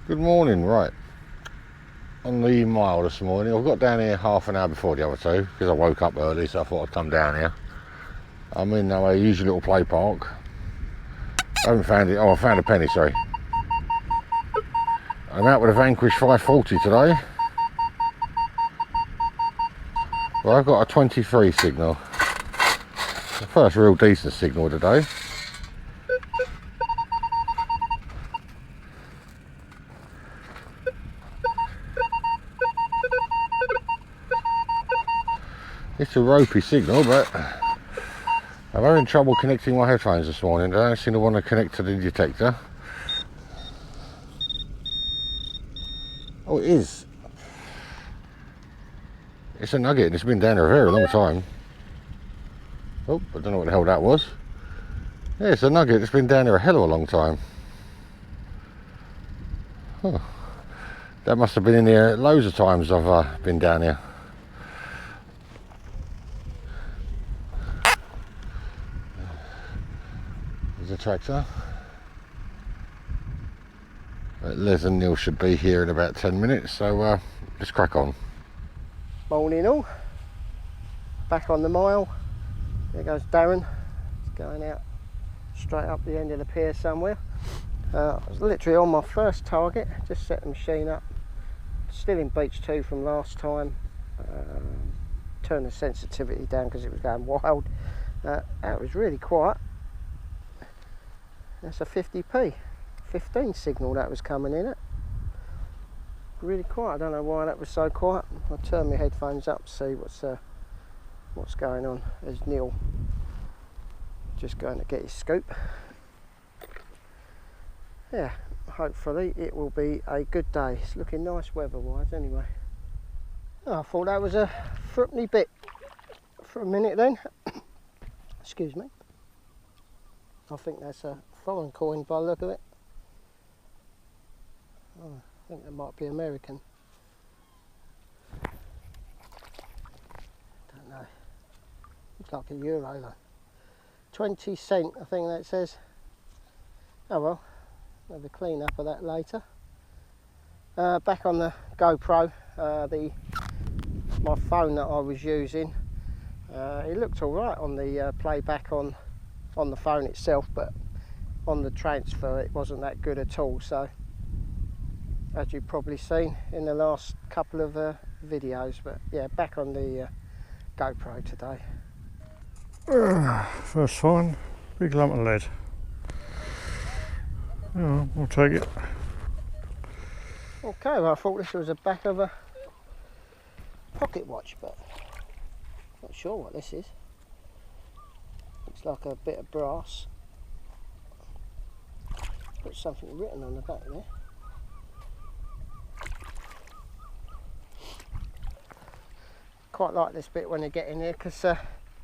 Good morning, right. On the mile this morning, I got down here half an hour before the other two because I woke up early, so I thought I'd come down here. I'm in our usual little play park. I haven't found it. Oh, I found a penny, sorry. I'm out with a Vanquish 540 today. Well, I've got a 23 signal. The first real decent signal of the day. It's a ropey signal, but I'm having trouble connecting my headphones this morning. I don't seem to want to connect to the detector. Oh, it is. It's a nugget and it's been down there a very long time. Oh, I don't know what the hell that was. Yeah, it's a nugget. It's been down there a hell of a long time. Oh, that must have been in here loads of times I've been down here. There's a tractor. Les and Neil should be here in about 10 minutes, so let's crack on. Morning all. Back on the mile. There goes Darren. He's going out straight up the end of the pier somewhere. I was literally on my first target, just set the machine up. Still in beach 2 from last time. Turned the sensitivity down because it was going wild. That was really quiet. That's a 50p. 15 signal that was coming in it. Really quiet. I don't know why that was so quiet. I'll turn my headphones up to see what's going on. There's Neil just going to get his scoop. Yeah, hopefully it will be a good day. It's looking nice weather-wise anyway. Oh, I thought that was a threepenny bit for a minute then. Excuse me. I think that's a foreign coin by the look of it. Oh, I think that might be American. Don't know. Looks like a euro though. 20 cent, I think that says. Oh well, I'll have a clean up of that later. Back on the GoPro, my phone that I was using. It looked alright on the playback on the phone itself, but on the transfer it wasn't that good at all. So, as you've probably seen in the last couple of videos, but yeah, back on the GoPro today. First find, big lump of lead. Yeah, I'll take it. Okay, well I thought this was the back of a pocket watch, but not sure what this is. Looks like a bit of brass. Got something written on the back there. Quite like this bit when you get in here because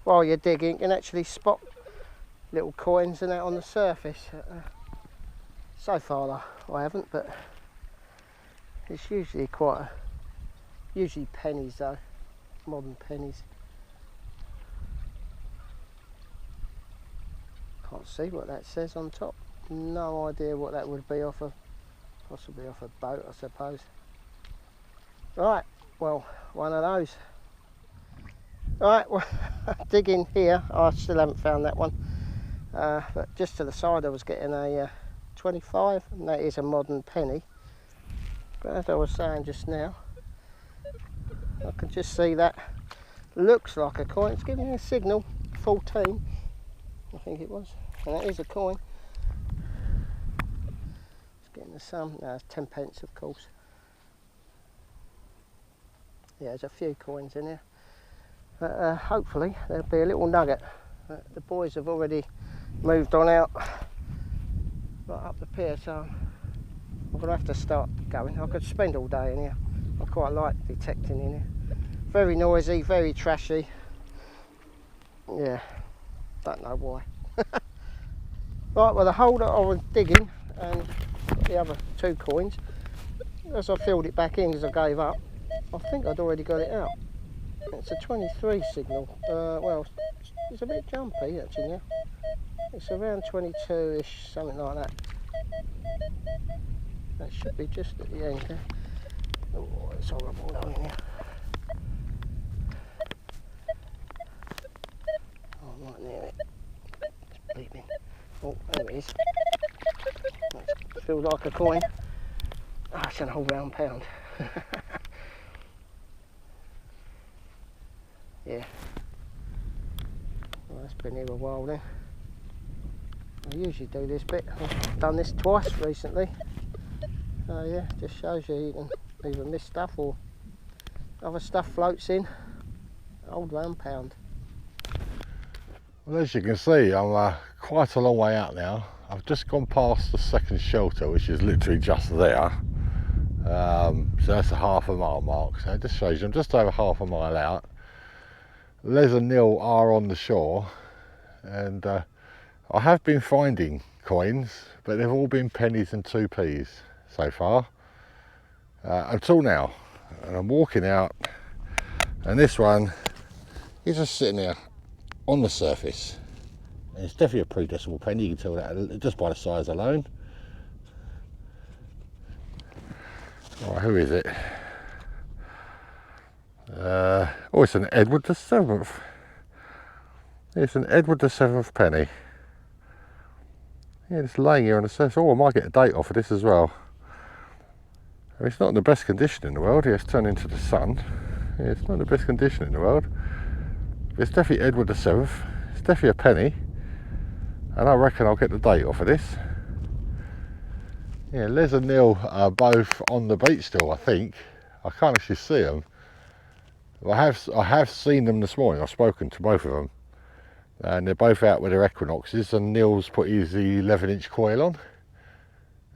while you're digging you can actually spot little coins and that on the surface. So far though, I haven't, but it's usually usually pennies though, modern pennies. Can't see what that says on top. No idea what that would be off of, possibly off a boat I suppose. Right, well, one of those. Right, well, digging here, I still haven't found that one. But just to the side I was getting a 25, and that is a modern penny. But as I was saying just now, I can just see that looks like a coin. It's giving me a signal, 14, I think it was, and that is a coin. It's getting the sum, no, it's 10 pence of course. Yeah, there's a few coins in here. But hopefully there'll be a little nugget. The boys have already moved on out right up the pier, so I'm going to have to start going. I could spend all day in here. I quite like detecting in here. Very noisy, very trashy. Yeah, don't know why. Right, well the hole that I was digging and the other 2 coins, as I filled it back in because I gave up, I think I'd already got it out. It's a 23 signal. Well, it's a bit jumpy actually now. It's around 22-ish, something like that. That should be just at the end there. Oh, it's horrible down here. Oh, I'm right near it. It's bleeping. Oh, there it is. That feels like a coin. Ah, it's an whole round pound. Yeah. Well, that's been here a while then. I usually do this bit. I've done this twice recently. So yeah, just shows you can either miss stuff or other stuff floats in. Old round pound. Well, as you can see, I'm quite a long way out now. I've just gone past the second shelter, which is literally just there. So that's a half a mile mark. So it just shows you I'm just over half a mile out. Les and Neil are on the shore, and I have been finding coins, but they've all been pennies and 2p's so far, until now. And I'm walking out, and this one is just sitting there on the surface. And it's definitely a pre-decimal penny, you can tell that just by the size alone. Right, who is it? Oh, it's an Edward the 7th. It's an Edward the 7th penny. Yeah, it's laying here on the surface. Oh, I might get a date off of this as well. It's not in the best condition in the world. Yeah, it's turned into the sun. Yeah, it's not in the best condition in the world. But it's definitely Edward the 7th. It's definitely a penny. And I reckon I'll get the date off of this. Yeah, Les and Neil are both on the beach still, I think. I can't actually see them. I have seen them this morning. I've spoken to both of them. And they're both out with their equinoxes, and Neil's put his 11-inch coil on.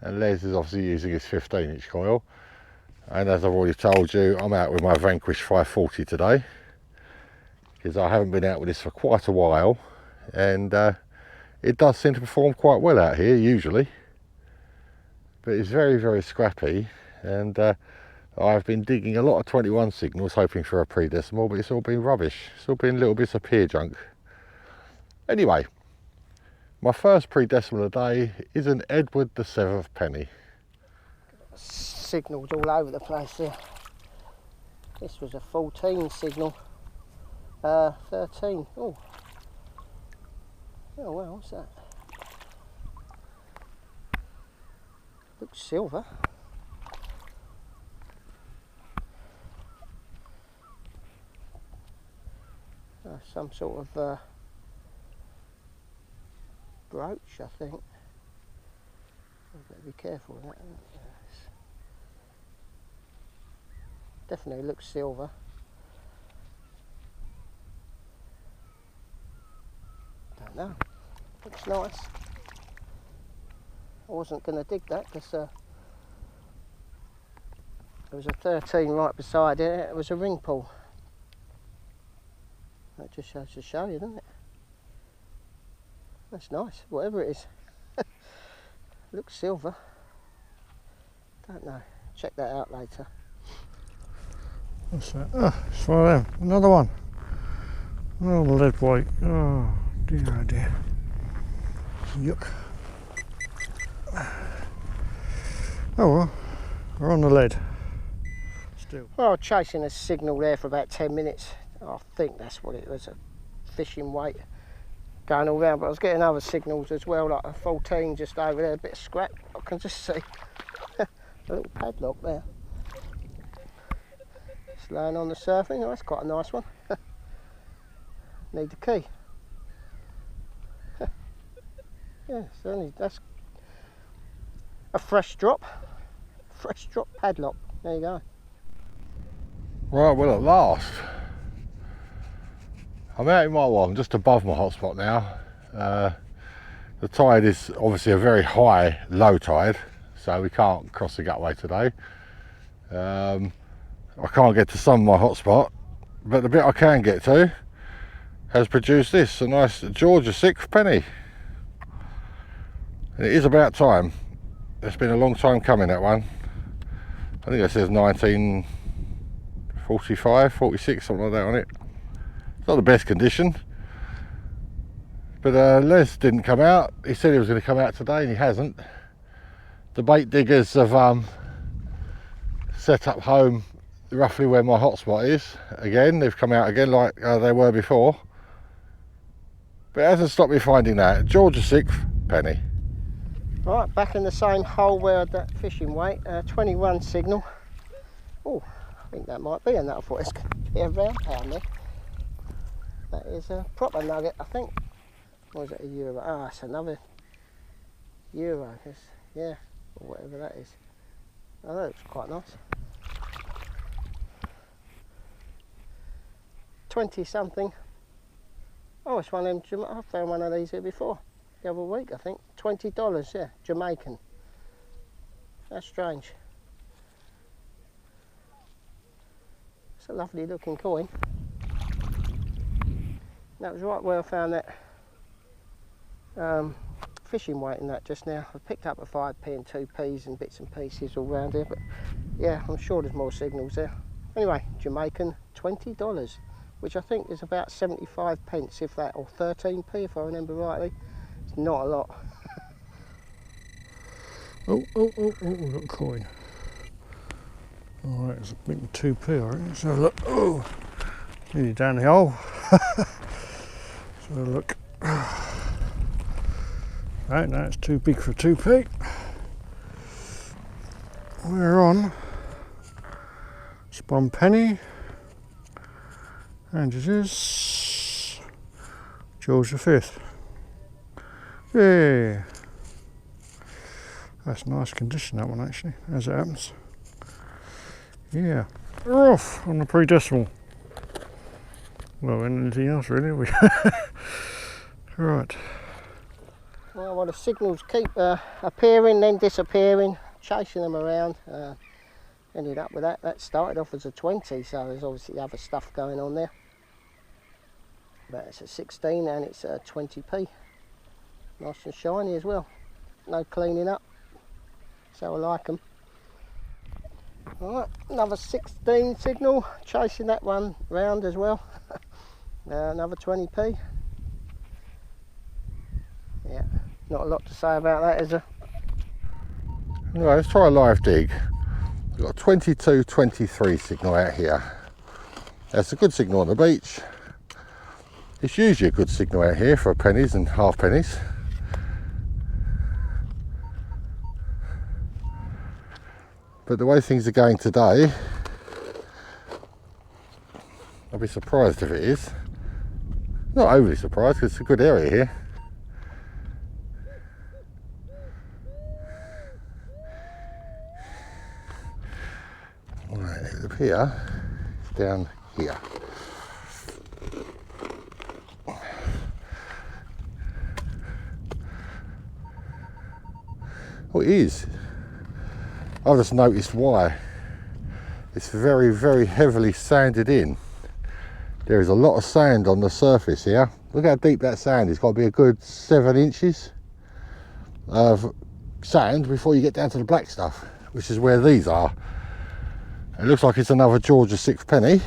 And Les is obviously using his 15-inch coil. And as I've already told you, I'm out with my Vanquish 540 today. Because I haven't been out with this for quite a while. And it does seem to perform quite well out here, usually. But it's very, very scrappy. And I've been digging a lot of 21 signals, hoping for a pre-decimal, but it's all been rubbish. It's all been little bits of pier junk. Anyway, my first pre-decimal of the day is an Edward the 7th penny. Signals all over the place there. This was a 14 signal. 13. Oh. Oh well, what's that? Looks silver. Some sort of brooch, I think. I've got to be careful with that. Definitely looks silver. Don't know. Looks nice. I wasn't going to dig that because there was a 13 right beside it. It was a ring pull. That just shows to show you, doesn't it? That's nice, whatever it is. Looks silver. Don't know. Check that out later. What's that? Oh, it's one of them. Another one. Oh, lead weight. Oh dear. Yuck. Oh well, we're on the lead. Still. Well, chasing a signal there for about 10 minutes. I think that's what it was, a fishing weight going all round. But I was getting other signals as well, like a 14 just over there, a bit of scrap. I can just see a little padlock there. It's laying on the surfing. Oh, that's quite a nice one. Need the key. Yeah, certainly that's a fresh drop padlock. There you go. Right, well at last. I'm out in my I'm just above my hotspot now. The tide is obviously a very high low tide, so we can't cross the gutway today. I can't get to some of my hotspot, but the bit I can get to has produced this, a nice Georgia 6th penny. And it is about time. It's been a long time coming, that one. I think it says 1945, 46, something like that on it. It's not the best condition, but Les didn't come out. He said he was going to come out today and he hasn't. The bait diggers have set up home roughly where my hotspot is. Again, they've come out again like they were before. But it hasn't stopped me finding that. Georgia 6th, penny. Right, back in the same hole where that fishing weight, 21 signal. Oh, I think that might be a nut. I thought it's going to be a round pound there. That is a proper nugget, I think. Or is it a euro? Ah, it's another euro. Yeah, or whatever that is. Oh, that looks quite nice. 20 something. Oh, it's one of them. I found one of these here before. The other week, I think. $20, yeah, Jamaican. That's strange. It's a lovely looking coin. That was right where I found that fishing weight in that just now. I picked up a 5p and 2p's and bits and pieces all round here, but yeah, I'm sure there's more signals there. Anyway, Jamaican, $20, which I think is about 75 pence, if that, or 13p if I remember rightly. It's not a lot. Oh, we've got a coin. Alright, it's a big 2p, I reckon. So look, oh, nearly down the hole. So look. Right, now it's too big for 2p. We're on Spawn penny, and it is George V. Yeah, that's nice condition, that one actually, as it happens. Yeah, we're off on the pre-decimal. Well, anything else really? Right. Well, the signals keep appearing, then disappearing, chasing them around. Ended up with that. That started off as a 20, so there's obviously other stuff going on there. But it's a 16 and it's a 20p. Nice and shiny as well. No cleaning up. So I like them. Alright, another 16 signal, chasing that one round as well. Another 20p. Yeah, not a lot to say about that, is there? Anyway, let's try a live dig. We've got a 22-23 signal out here. That's a good signal on the beach. It's usually a good signal out here for pennies and half pennies. But the way things are going today, I'll be surprised if it is. Not overly surprised, because it's a good area here. Right, it appears it's down here. Oh, it is. I've just noticed why. It's very, very heavily sanded in. There is a lot of sand on the surface here. Look how deep that sand is. It's got to be a good 7 inches of sand before you get down to the black stuff, which is where these are. It looks like it's another Georgia 6 penny.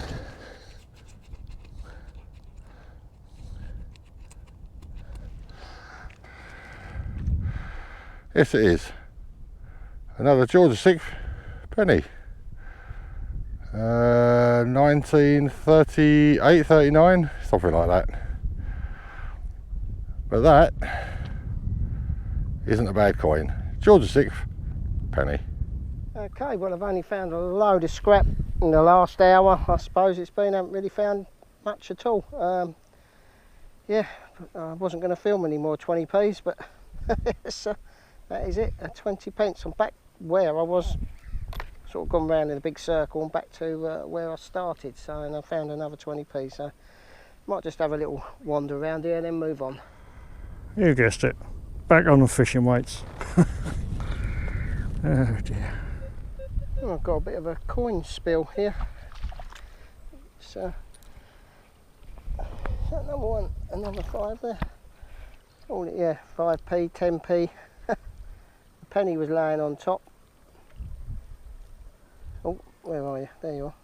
Yes, it is. Another Georgia 6 penny. 1938, 39, something like that. But that isn't a bad coin. Georgia 6 penny. Okay, well, I've only found a load of scrap in the last hour. I suppose it's been, I haven't really found much at all. Yeah, I wasn't going to film any more 20p's, but that is it, 20 pence. I'm back where I was, sort of gone round in a big circle and back to where I started. So, and I found another 20p, so might just have a little wander around here and then move on. You guessed it, back on the fishing weights. Oh dear. Oh, I've got a bit of a coin spill here. So, another one, another 5 there. Oh yeah, 5p, 10p. The penny was laying on top. Oh, where are you? There you are.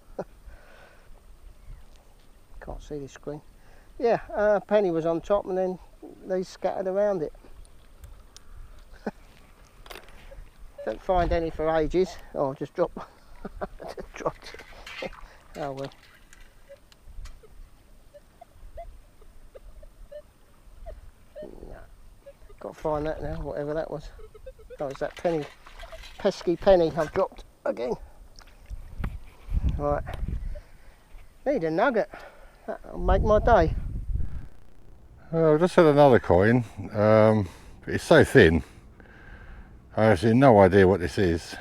Can't see the screen. Yeah, penny was on top and then they scattered around it. Don't find any for ages. Oh, just dropped. Just dropped it. Oh well. No. Got to find that now, whatever that was. Oh, it's that penny, pesky penny I've dropped again. Right. Need a nugget. That'll make my day. I've just had another coin. It's so thin. I have no idea what this is.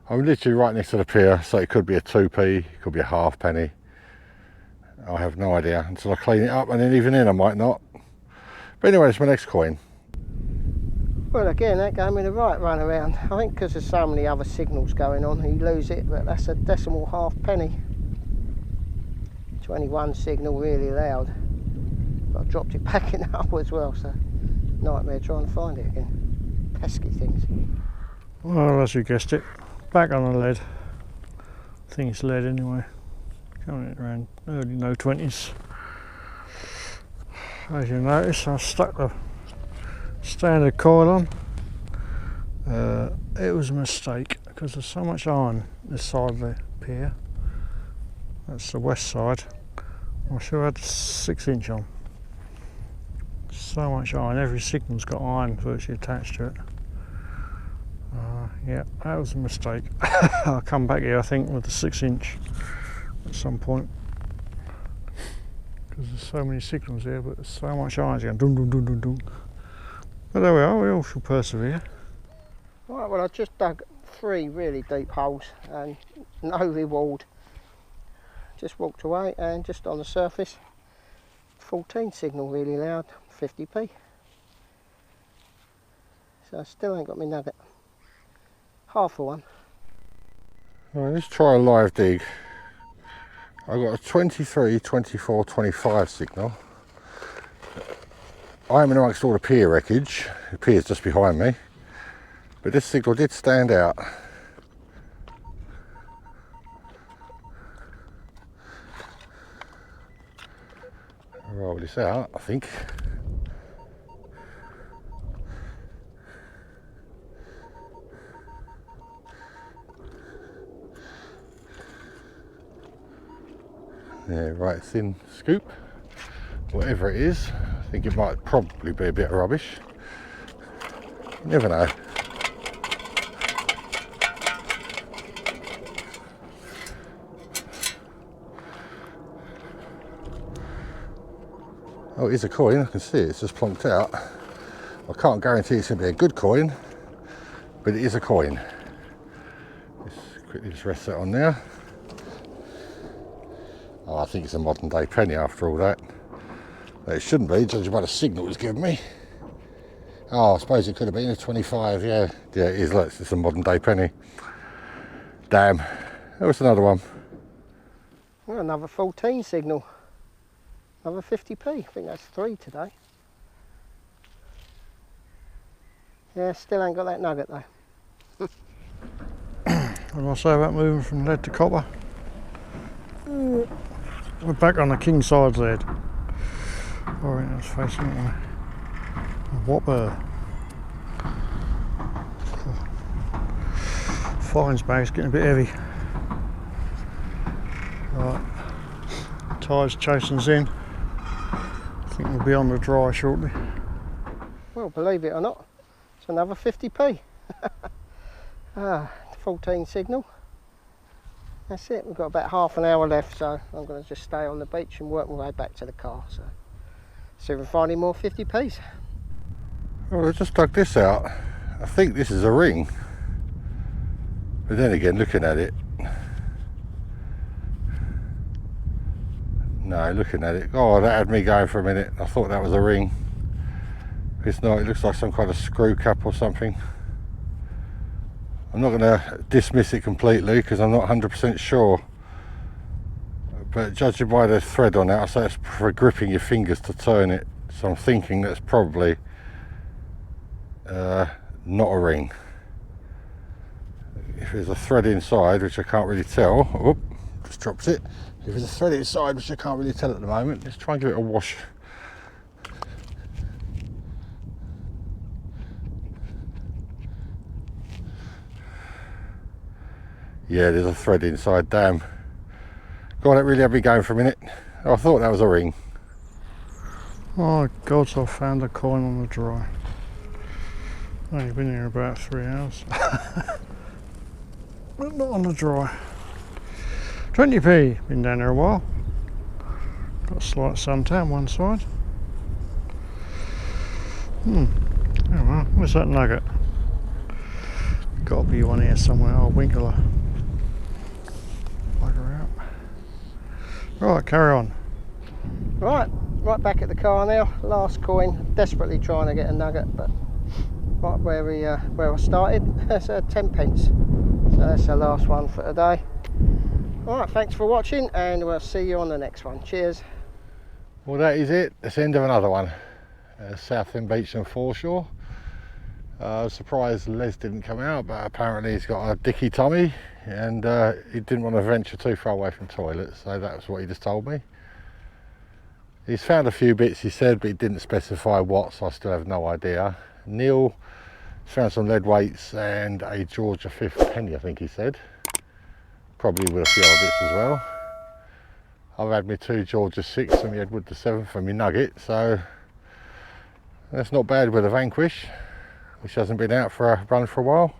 I'm literally right next to the pier, so it could be a 2p, it could be a halfpenny. I have no idea until I clean it up, and then even then I might not. But anyway, it's my next coin. Well, again, that gave me the right run around. I think because there's so many other signals going on, you lose it, but that's a decimal halfpenny. 21 signal, really loud. But I dropped it back in the hole as well, so nightmare trying to find it again. Pesky things. Well, as you guessed it, back on the lead. I think it's lead anyway. Coming in around early no 20s. As you notice, I stuck the standard coil on. It was a mistake because there's so much iron this side of the pier. That's the west side. I should have had 6" on. So much iron, every signal's got iron virtually attached to it. Yeah, that was a mistake. I'll come back here I think with the 6" at some point. Because there's so many signals here, but there's so much iron going dum dum dum dum dum. But there we are, we all shall persevere. Right, well I just dug 3 really deep holes and no reward. Just walked away and just on the surface, 14 signal really loud, 50p. So I still ain't got my nugget. Half a one. Right, let's try a live dig. I've got a 23, 24, 25 signal. I'm in amongst all the pier wreckage. The pier's just behind me. But this signal did stand out. I'll roll this out, I think. Yeah, right, thin scoop. Whatever it is, I think it might probably be a bit of rubbish. You never know. Oh, it is a coin, I can see it, it's just plonked out. I can't guarantee it's going to be a good coin, but it is a coin. Let's quickly just rest that on there. Oh, I think it's a modern day penny after all that. It shouldn't be, judging by the signal it's given me. Oh, I suppose it could have been a 25, yeah. Yeah, it is, look, it's a modern day penny. Damn, there was another one. Well, another 14 signal. Another 50p, I think that's 3 today. Yeah, still ain't got that nugget though. What do I say about moving from lead to copper? We're back on the king size lead. Alright, that's facing it now. A whopper. Fines bag's getting a bit heavy. Right, tide's chasing us in. I think we'll be on the dry shortly. Well, believe it or not, it's another 50p. 14 signal. That's it, we've got about half an hour left, so I'm going to just stay on the beach and work my way back to the car. So, see if we find any more 50p's. Well, I just dug this out. I think this is a ring. But then again, looking at it, no, looking at it, oh, that had me going for a minute. I thought that was a ring. It's not, it looks like some kind of screw cap or something. I'm not going to dismiss it completely because I'm not 100% sure. But judging by the thread on it, I say it's for gripping your fingers to turn it. So I'm thinking that's probably not a ring. If there's a thread inside, which I can't really tell, whoop, just drops it. If there's a thread inside, which I can't really tell at the moment, let's try and give it a wash. Yeah, there's a thread inside, damn. God, that really had me going for a minute. I thought that was a ring. Oh God, I found a coin on the dry. Only been here about 3 hours. But not on the dry. 20p, been down there a while. Got a slight suntan one side. Oh well, where's that nugget? Gotta be one here somewhere. Oh, Winkler. Bugger out. Right, carry on. Right back at the car now. Last coin. Desperately trying to get a nugget, but right where I started. That's 10 pence. So that's the last one for today. Alright, thanks for watching, and we'll see you on the next one. Cheers. Well, that is it. That's the end of another one. Southend Foreshore. I was surprised Les didn't come out, but apparently he's got a dicky tummy and he didn't want to venture too far away from toilets, so that was what he just told me. He's found a few bits, he said, but he didn't specify what, so I still have no idea. Neil found some lead weights and a Georgia 5th penny, I think he said. Probably with a few other bits as well. I've had my 2 Georgia 6 and my Edward the 7th and my nugget, so that's not bad with a Vanquish, which hasn't been out for a run for a while.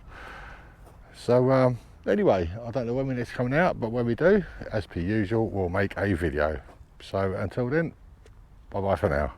So anyway, I don't know when it's coming out, but when we do, as per usual, we'll make a video. So until then, bye bye for now.